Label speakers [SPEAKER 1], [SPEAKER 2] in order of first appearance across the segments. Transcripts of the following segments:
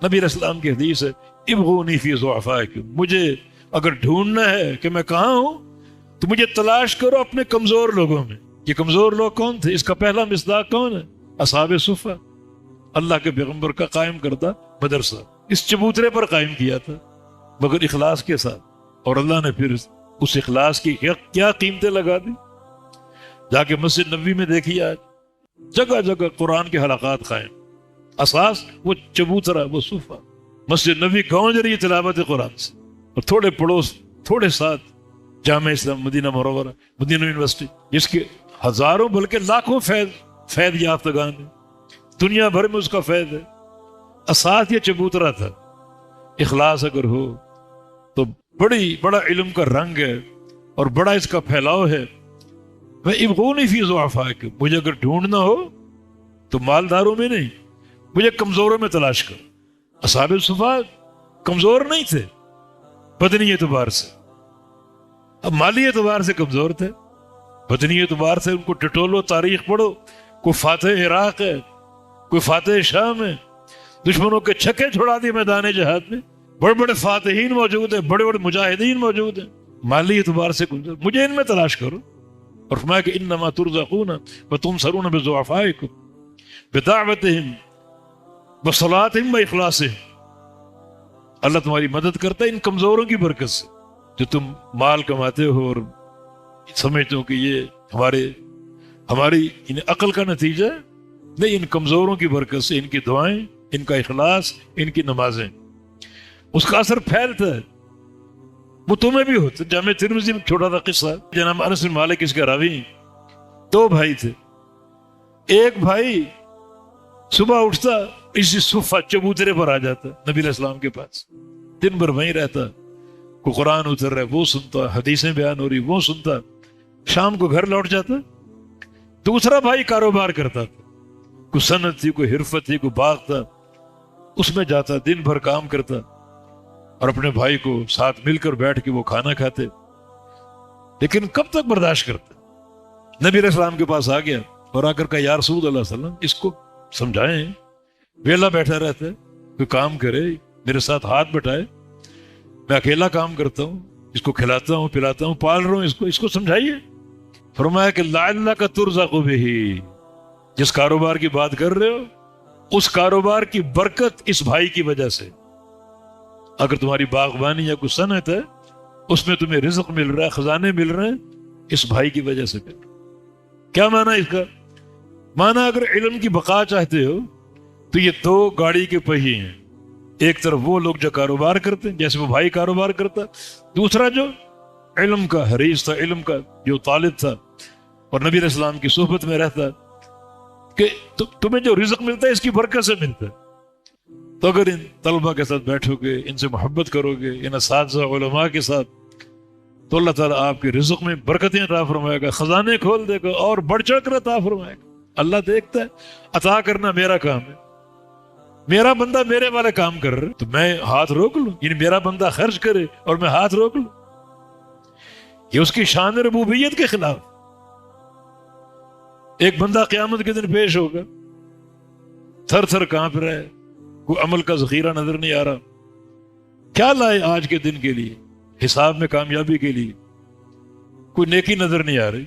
[SPEAKER 1] نبی علیہ السلام کی حدیث ہے ابغونی فی ضعفائکم، مجھے اگر ڈھونڈنا ہے کہ میں کہاں ہوں تو مجھے تلاش کرو اپنے کمزور لوگوں میں۔ یہ کمزور لوگ کون تھے؟ اس کا پہلا مصداق کون ہے؟ اصحاب صفہ، اللہ کے پیغمبر کا قائم کردہ مدرسہ، اس چبوترے پر قائم کیا تھا مگر اخلاص کے ساتھ، اور اللہ نے پھر اس اخلاص کی کیا قیمتیں لگا دی۔ جا کے مسجد نبوی میں دیکھیے آج جگہ جگہ قرآن کے حلقات قائم، اساس وہ چبوترا، وہ صفہ، مسجد نبوی گونج رہی ہے تلاوت قرآن سے، اور تھوڑے پڑوس تھوڑے ساتھ جامعہ اسلام مدینہ منورہ، مدینہ یونیورسٹی، جس کے ہزاروں بلکہ لاکھوں فیض یافتگان ہیں، دنیا بھر میں اس کا فیض ہے۔ اساس یہ چبوترا تھا۔ اخلاص اگر ہو تو بڑا علم کا رنگ ہے اور بڑا اس کا پھیلاؤ ہے۔ میں ابغونی فی ضعفائکم، مجھے اگر ڈھونڈنا ہو تو مالداروں میں نہیں، مجھے کمزوروں میں تلاش کرو۔ اصحاب صفا کمزور نہیں تھے بدنی اعتبار سے، اب مالی اعتبار سے کمزور تھے، بدنی اعتبار سے ان کو ٹٹولو، تاریخ پڑھو، کوئی فاتح عراق ہے، کوئی فاتح شام ہے، دشمنوں کے چھکے چھڑا دیے میدان جہاد میں، بڑے بڑے فاتحین موجود ہیں، بڑے بڑے مجاہدین موجود ہیں، مالی اعتبار سے کمزور، مجھے ان میں تلاش کرو۔ اور فرمایا کہ انما ترزقون وتنصرون بضعفائکم بدعوتہم وصلاتہم واخلاصہم، اللہ تمہاری مدد کرتا ہے ان کمزوروں کی برکت سے، جو تم مال کماتے ہو اور سمجھتے ہو کہ یہ ہماری ان عقل کا نتیجہ ہے، نہیں، ان کمزوروں کی برکت سے، ان کی دعائیں، ان کا اخلاص، ان کی نمازیں، اس کا اثر پھیلتا ہے، وہ تمہیں بھی ہوتا ہے۔ جامع ترمذی میں چھوٹا سا قصہ، جناب انس بن مالک اس کے راوی ہیں، دو بھائی تھے، ایک بھائی صبح اٹھتا اسی صفہ چبوترے پر آ جاتا نبی علیہ السلام کے پاس، دن بھر وہیں رہتا، کوئی قرآن اتر رہا ہے وہ سنتا، حدیثیں بیان ہو رہی وہ سنتا، شام کو گھر لوٹ جاتا۔ دوسرا بھائی کاروبار کرتا تھا، کوئی صنعت تھی، کوئی حرفت تھی، کوئی باغ تھا، اس میں جاتا، دن بھر کام کرتا، اور اپنے بھائی کو ساتھ مل کر بیٹھ کے وہ کھانا کھاتے، لیکن کب تک برداشت کرتے؟ نبی علیہ السلام کے پاس آ گیا اور آ کر کہا یا رسول اللہ صلی اللہ علیہ وسلم، اس کو سمجھائیں، ویلا بیٹھا رہتا ہے، کوئی کام کرے، میرے ساتھ ہاتھ بٹائے، میں اکیلا کام کرتا ہوں، اس کو کھلاتا ہوں، پلاتا ہوں، پال رہا ہوں، اس کو سمجھائیے۔ فرمایا کہ لعلک ترزق بہ، جس کاروبار کی بات کر رہے ہو اس کاروبار کی برکت اس بھائی کی وجہ سے، اگر تمہاری باغبانی یا کوئی صنعت ہے اس میں تمہیں رزق مل رہا ہے، خزانے مل رہے ہیں، اس بھائی کی وجہ سے مل رہا ہے۔ کیا معنی اس کا؟ معنی اگر علم کی بقا چاہتے ہو تو یہ دو گاڑی کے پہیے ہیں، ایک طرف وہ لوگ جو کاروبار کرتے ہیں جیسے وہ بھائی کاروبار کرتا، دوسرا جو علم کا حریص تھا، علم کا جو طالب تھا اور نبی علیہ السلام کی صحبت میں رہتا، کہ تمہیں جو رزق ملتا ہے اس کی برکت سے ملتا ہے۔ تو اگر ان طلبہ کے ساتھ بیٹھو گے، ان سے محبت کرو گے، ان اساتذہ علماء کے ساتھ، تو اللہ تعالیٰ آپ کے رزق میں برکتیں عطا فرمائے گا، خزانے کھول دے گا اور بڑھ چڑھ کر عطا فرمائے گا۔ اللہ دیکھتا ہے، عطا کرنا میرا کام ہے، میرا بندہ میرے والے کام کر رہے تو میں ہاتھ روک لوں، یعنی میرا بندہ خرچ کرے اور میں ہاتھ روک لوں، یہ اس کی شان ربوبیت کے خلاف۔ ایک بندہ قیامت کے دن پیش ہوگا، تھر تھر کانپ رہا ہے، کوئی عمل کا ذخیرہ نظر نہیں آ رہا، کیا لائے آج کے دن کے لیے، حساب میں کامیابی کے لیے؟ کوئی نیکی نظر نہیں آ رہی۔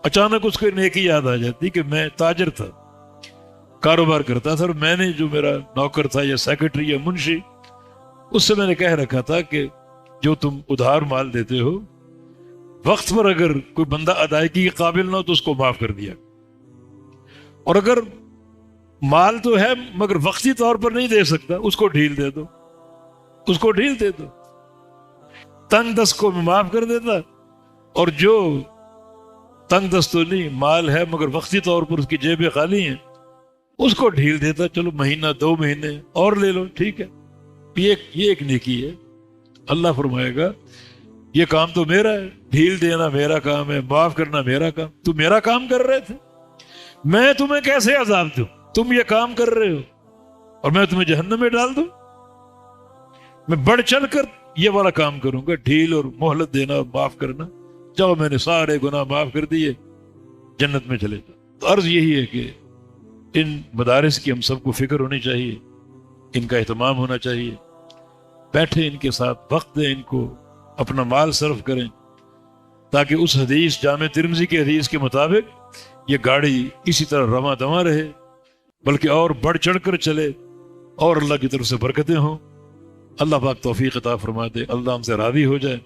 [SPEAKER 1] اچانک اس کو نیکی یاد آ جاتی کہ میں تاجر تھا، کاروبار کرتا تھا، اور میں نے جو میرا نوکر تھا یا سیکرٹری یا منشی، اس سے میں نے کہہ رکھا تھا کہ جو تم ادھار مال دیتے ہو وقت پر اگر کوئی بندہ ادائیگی کے قابل نہ ہو تو اس کو معاف کر دیا، اور اگر مال تو ہے مگر وقتی طور پر نہیں دے سکتا اس کو ڈھیل دے دو، اس کو ڈھیل دے دو۔ تنگ دست کو میں معاف کر دیتا، اور جو تنگ دست تو نہیں، مال ہے مگر وقتی طور پر اس کی جیبیں خالی ہیں، اس کو ڈھیل دیتا، چلو مہینہ 2 مہینے اور لے لو، ٹھیک ہے۔ یہ ایک نیکی ہے۔ اللہ فرمائے گا یہ کام تو میرا ہے، ڈھیل دینا میرا کام ہے، معاف کرنا میرا کام، تم میرا کام کر رہے تھے، میں تمہیں کیسے عذاب دوں؟ تم یہ کام کر رہے ہو اور میں تمہیں جہنم میں ڈال دوں؟ میں بڑھ چڑھ کر یہ والا کام کروں گا، ڈھیل اور مہلت دینا اور معاف کرنا، جاؤ میں نے سارے گناہ معاف کر دیے، جنت میں چلے جاؤ۔ تو عرض یہی ہے کہ ان مدارس کی ہم سب کو فکر ہونی چاہیے، ان کا اہتمام ہونا چاہیے، بیٹھے ان کے ساتھ، وقت دیں ان کو، اپنا مال صرف کریں، تاکہ اس حدیث جامع ترمذی کے حدیث کے مطابق یہ گاڑی اسی طرح رواں دواں رہے، بلکہ اور بڑھ چڑھ کر چلے، اور اللہ کی طرف سے برکتیں ہوں۔ اللہ پاک توفیق عطا فرما دے، اللہ ہم سے راضی ہو جائے۔